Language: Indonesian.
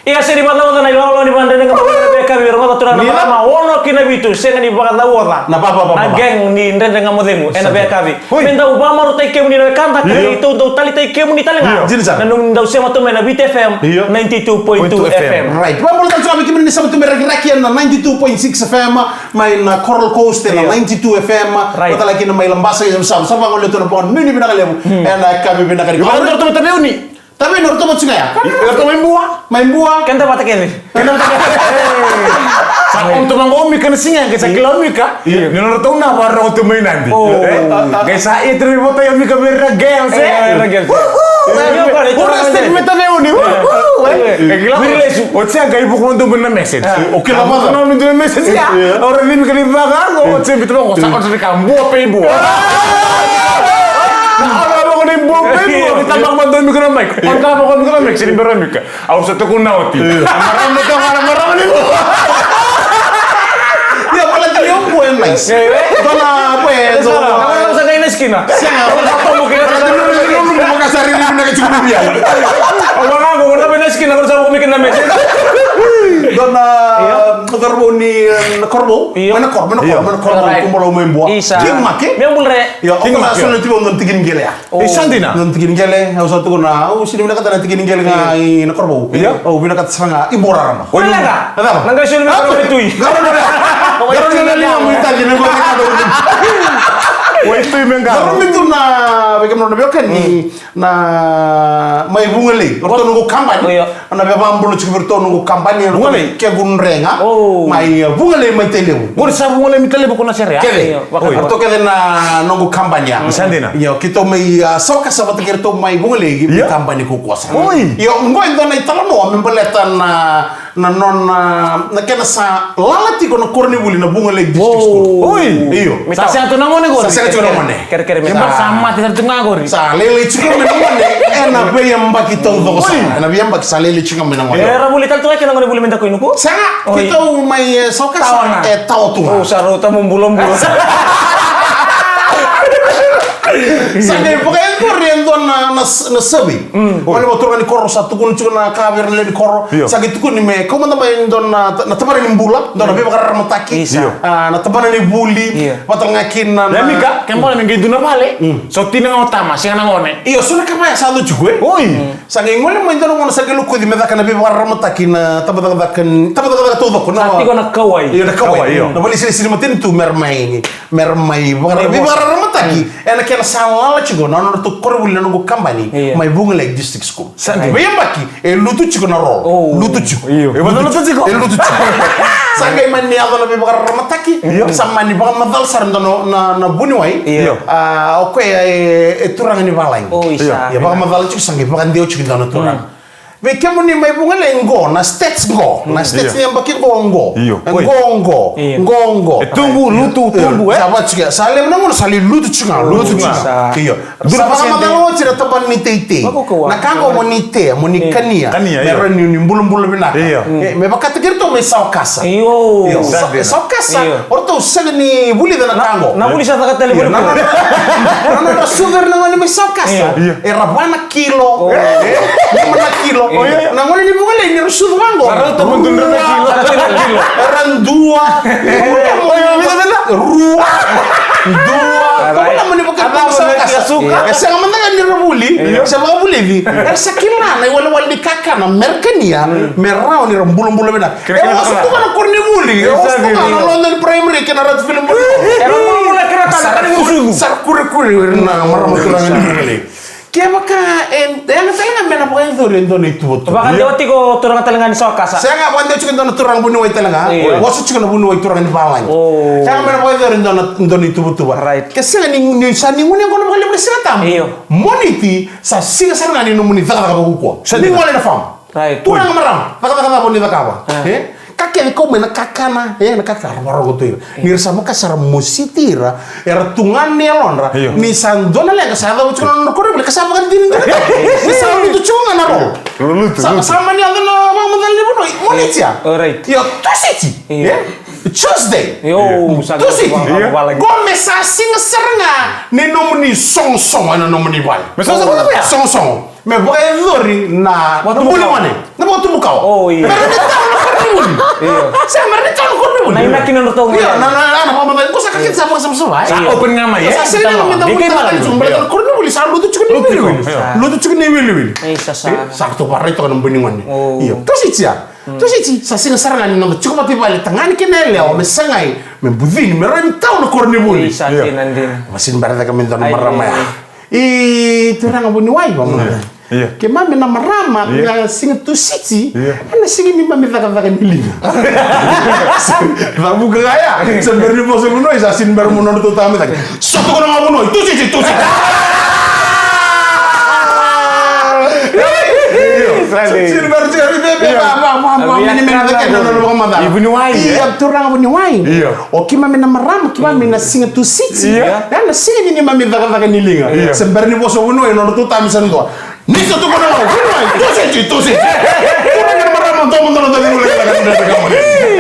Iya sih di Batla na ilolo di banda dengan BK biar mau turun nama ma ono kina bitu sen di Batla wota. Na apa. Na geng ni ndende dengan modemu ena BK bi. Menda Obama ro tai kemu ni kanta itu do tali tai kemu ni tali nga. Na nung daw sema to mena BTFM 92.2 FM. Right. Vamos lá então aqui menina sabe tu merakian na 92.6 FM, mai na Coral Coast na 92 FM. Bota lagi na mai lambasa yang sama ngoleh tu na pon nini binakalimu. Ena kami binakali. Kalau tu tu ni. Tapi menurut tu macam ya? Menurut main buah. Kan tempat kene. Untuk manggomi kan singa kita kilomika. Menurut tu na para untuk main nanti. Guys saya terima tayo mika beragam se. Orang step meta neuni. Otsia ga ibu ko ndu na message. Oke lah mah. Ndu na message ya. Orang ini kan ibaga go otsia bitu ngo sa otsia kambo pe ibu. Ditambah bantuan mikro mic. Angka apa mikro mic sini beremik. Aku satu kunauti. Marah ini. Ya pala trio buen nice. Dona pues. Kalau usah kayak esquina. Apa mungkin mau kasar ini benar cukup dia. Orang aku udah benar esquina kalau saya mau bikin nama. Dona korbo ni korbo. Mana korbo kumpul main buah. King make. Yang bulre. Ya, king nasional tiba ngantigin gele ya. Santina. Ngantigin gele, aku satu kuna. Sini bina kata ngantigin gele ngai na korbo. Oh, bina kata sanga imbora rama. Oh, enggak. Nangga sini mikro betui. Garo ni mau minta jadi gua kado. Wah itu yang garo itu na bagaimana kan ni na mai bungale. Orto nunggu kampanye. Na beba ambulo cukup orto nunggu kampanye. Bungale kayak gun renga. Mai bungale mai teleu. Gua sa bungale mi teleu kona seria. Orto kaya na nunggu kampanye. Sandina. Yo kita mai soka sabat kira to mai bungale gi kampanye ku kuasa. Yo ngo endo na italo membeletan na non na kena sa lalati kono korni buli na bungale district school. Iyo. Sa tu nangone go. Kere-kere misal sama tidak tengah gori. Sa lele chika menangone. Ena be yamba kita udo sa. Ena be yamba sa lele chika menangone. Era buli tal tu kena ngone buli menda ko inuko. Sa kita mai soka sa tahu tu. Oh sarota mumbulong-bulong. Sange pokoknya korriendo na sabi. Wala mo turun ni korro sa tukun na kaver le ni korro. Sagi tukun ni me como na may don na tabaran ni bula, don na bakar mataki. Na tabaran ni buli, patang ngakin na. Mika, kemol ni gitu na pale. So tina utama sing nangone. Iyo suna kama ya sadu juga. Sange ngole mo don ngona sagi luko di medaka na bakar mataki na tabadakan todo ko na. Sati ko na kawai. Iyo na kawai. Na bali sini matin tu mermai bakar mataki. Ena kena salah chigo na no to korwul na ngo kambani mai bunga like district school. Be yambaki lutu chigo na ro. Lutu chigo. E bado lutu chigo. Lutu chigo. Sangay man ni adona be bakar mataki. Samani bakar madal sar na buni wai. Okay turang ni balai. Ya bakar madal chigo sangay bakar dio chigo na turang. Be kemo ni mai bunga le ngo na states ngo. Na states ni yambaki ngo. Ngo. Tunggu lutu tunggu Sama chiga. Sale na ngo sale lutu chigo. Lutu chigo. Iyo. Sama madalo chira tapan ni tete. Na kango mo ni te, mo ni kania. Meron ni bulong-bulong binaka. Me bakatigir to may saukasa. Iyo. Saukasa. Orto saga ni buli na kango. Na buli sa takatali buli. Na sugar na ngoni may saukasa. Rabana kilo. Mana kilo. Na ngoni ni bungale ni rusudo kango. Para to mundun na kilo. Randua. Rua. Kamu naman ni pagkakita sa kasuka. Kasi ang mandagan ni Rabuli, sa mga bulivi, sa kila na wala di kaka na merkania, merao ni rambulong-bulong na. Wasto ka na korni buli. Wasto ka na London Primary ka na rat film buli. Mula kira talaga ni musuh. Sarkuri na maramatulangan ni buli. Kaya baka, talaga may napakain doon ito. Baka daw ko turang talaga ni sa kasa. Saya nga, wanda chicken doon turang bunuway talaga. Waso chicken na bunuway turang ni balay. Kaya may napakain doon ito. Right. Kasi nga, sa ningunin ko na makalibre sila tamo. Moniti, sa siga sa nga ninumuni, taka magkukuha. Sa ningunin na fam. Right. Turang maram, taka po nila kawa. Kakek kau mena kakana, na kakar waro goto. Nirsa mo kasar musitira, era tungan ni alonra. Ni sandona le kasada mo chuna no korre, kasama kan din. Ni sama itu chunga na ro. Sama ni alona bang modal ni bono. Monitia. Alright. Yo tositi. Tuesday. Yo, tositi. Gome sa singa seranga. Ni nomuni song ana nomuni wal. Song. Me boy lori na buli wane. Na botu bukau. Oh iya. Pero ni tahu na korni buli. Iya. Saya mereka tahu korni buli. Na inakin na tong. Iya, na mama ko sa kakit sa mga sama. Sa open nga ma ya. Sa sila na minta mo tayo sa mga korni buli sa luto chicken ni wili. Luto chicken ni wili. Ay sa. Sakto pare to kan buni wane. Iya. Terus itu Terus itu sa singa sarangan no cukup mati bali tangan kinele o mesangai me budin me ren tahu na korni buli. Sa din. Masin barata kami to na marama. Itu orang abuni wai bang. Iya. Ke mami na marama na singa tu siti. Ana singa ni mami taka nili. Babu gaya. Sebenarnya bos buno isa sin bar muno to tami tak. Satu kono ngabuno tu siti. Sin bar cari bebe mama ni men tak no mama. Ibuni wai. Iya tu orang abuni wai. Oke mami na marama ki mami na singa tu siti. Ana singa ni mami taka nili. Sebenarnya bos buno no to tami san to. Niso tu kono ngabuno. Tu siti. Orang yang marama to mundo tadi mulai kamu.